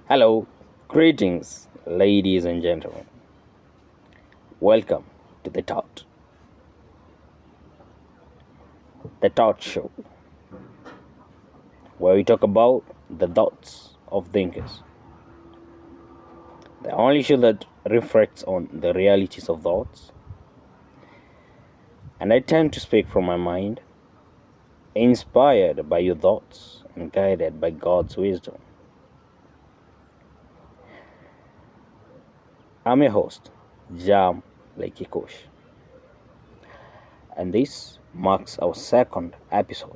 Hello, greetings, ladies and gentlemen. Welcome to the T.O.T show, where we talk about the thoughts of thinkers. The only show that reflects on the realities of thoughts, and I tend to speak from my mind, inspired by your thoughts and guided by God's wisdom. I'm your host, JAMM Leki Kush, and this marks our second episode.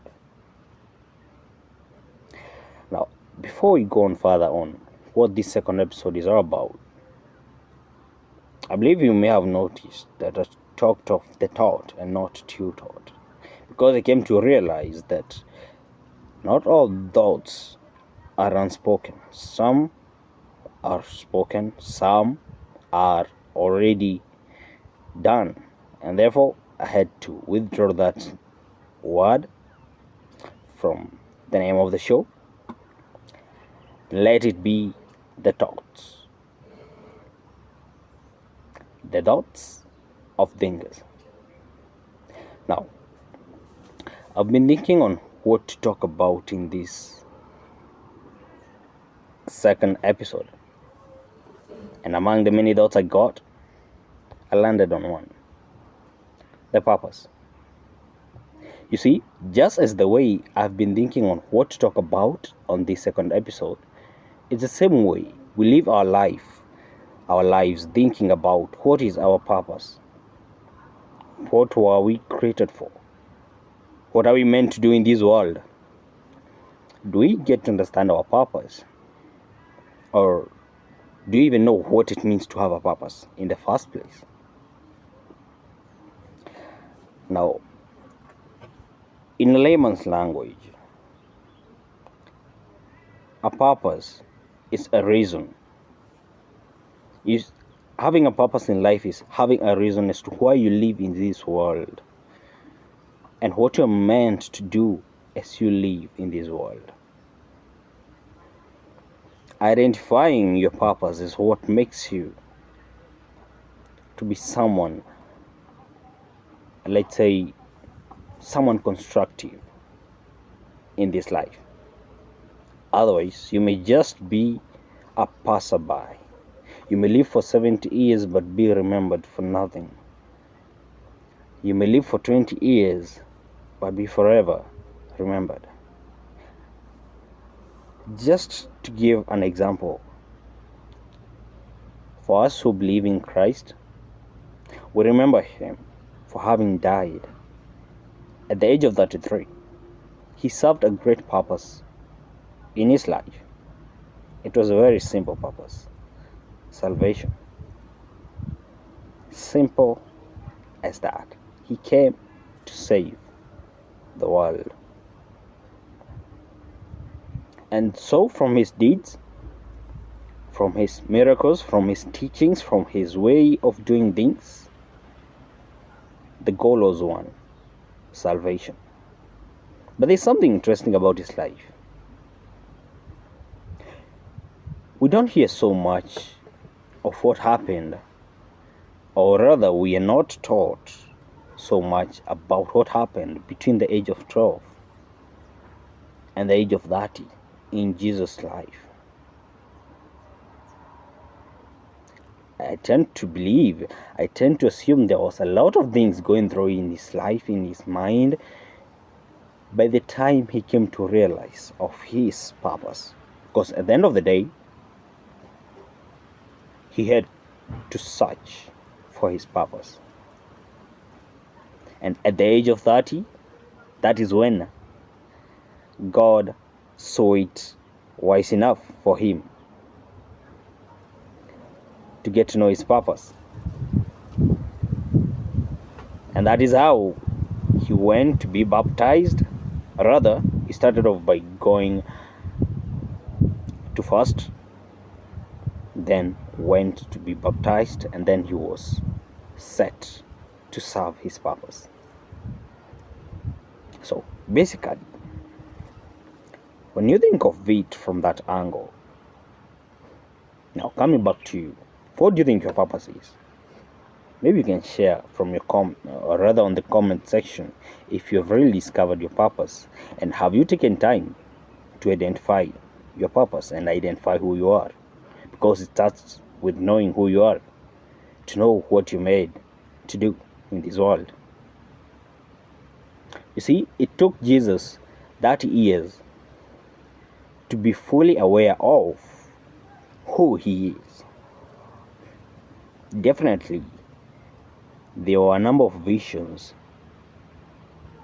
Now, before we go on further on what this second episode is all about, I believe you may have noticed that I talked of the T.O.T and not T.O.T, because I came to realize that not all thoughts are unspoken. Some are spoken, some are already done, and therefore I had to withdraw that word from the name of the show. Let it be the thoughts. The thoughts of thinkers. Now, I've been thinking on what to talk about in this second episode, and among the many thoughts I got, I landed on one: the purpose. You see, just as the way I've been thinking on what to talk about on this second episode, it's the same way we live our lives thinking about what is our purpose. What were we created for? What are we meant to do in this world? Do we get to understand our purpose? Or do you even know what it means to have a purpose in the first place? Now, in layman's language, a purpose is a reason. Having a purpose in life is having a reason as to why you live in this world and what you're meant to do as you live in this world. Identifying your purpose is what makes you to be someone, let's say, someone constructive in this life. Otherwise, you may just be a passerby. You may live for 70 years but be remembered for nothing. You may live for 20 years but be forever remembered. Just to give an example, for us who believe in Christ, we remember him for having died at the age of 33. He served a great purpose in his life. It was a very simple purpose: salvation. Simple as that. He came to save the world. And so, from his deeds, from his miracles, from his teachings, from his way of doing things, the goal was one: salvation. But there's something interesting about his life. We don't hear so much of what happened, or rather, we are not taught so much about what happened between the age of 12 and the age of 30 in Jesus' life. I tend to assume there was a lot of things going through in his life, in his mind, by the time he came to realize of his purpose. Because at the end of the day, he had to search for his purpose. And at the age of 30, that is when God saw it wise enough for him to get to know his purpose. And that is how he went to be baptized. Rather, he started off by going to fast, then went to be baptized, and then he was set to serve his purpose. So basically, when you think of it from that angle, Now, coming back to you, what do you think your purpose is? Maybe you can share from your or rather on the comment section, if you have really discovered your purpose, and have you taken time to identify your purpose and identify who you are? Because it starts with knowing who you are, to know what you're made to do in this world. You see, it took Jesus 30 years to be fully aware of who he is. Definitely, there were a number of visions,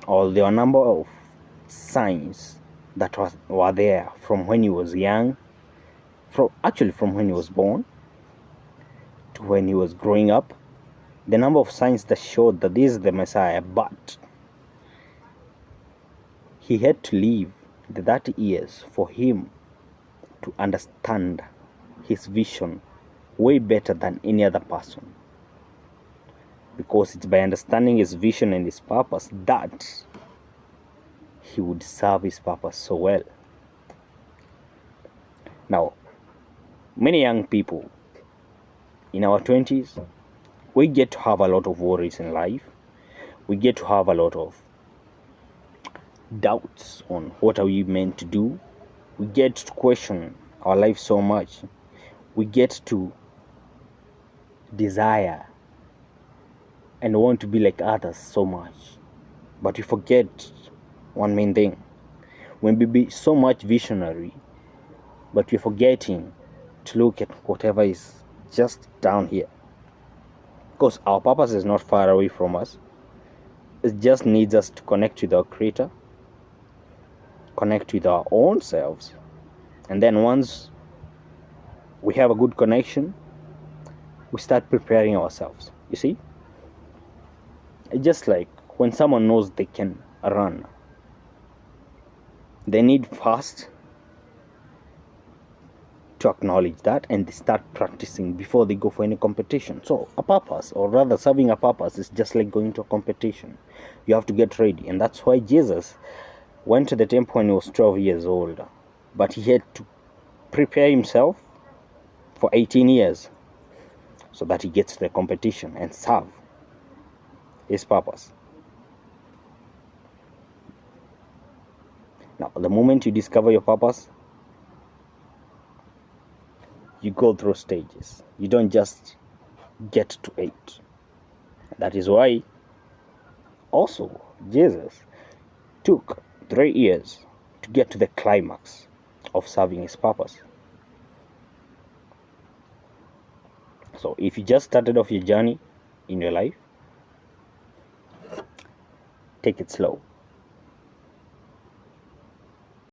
or there were a number of signs that were there from when he was young, from when he was born to when he was growing up. The number of signs that showed that this is the Messiah, but he had to live the 30 years for him to understand his vision way better than any other person. Because it's by understanding his vision and his purpose that he would serve his purpose so well. Now, many young people in our 20s, we get to have a lot of worries in life. We get to have a lot of doubts on what are we meant to do. We get to question our life so much. We get to desire and want to be like others so much. But we forget one main thing. When we be so much visionary, but we're forgetting to look at whatever is just down here. Because our purpose is not far away from us. It just needs us to connect with our Creator, connect with our own selves, and then once we have a good connection, we start preparing ourselves. You see, it's just like when someone knows they can run, they need first to acknowledge that, and they start practicing before they go for any competition. So a purpose, or rather serving a purpose, is just like going to a competition. You have to get ready, and that's why Jesus went to the temple when he was 12 years old, but he had to prepare himself for 18 years so that he gets to the competition and serve his purpose. Now, the moment you discover your purpose, you go through stages. You don't just get to it. That is why also Jesus took 3 years to get to the climax of serving his purpose. So if you just started off your journey in your life, take it slow.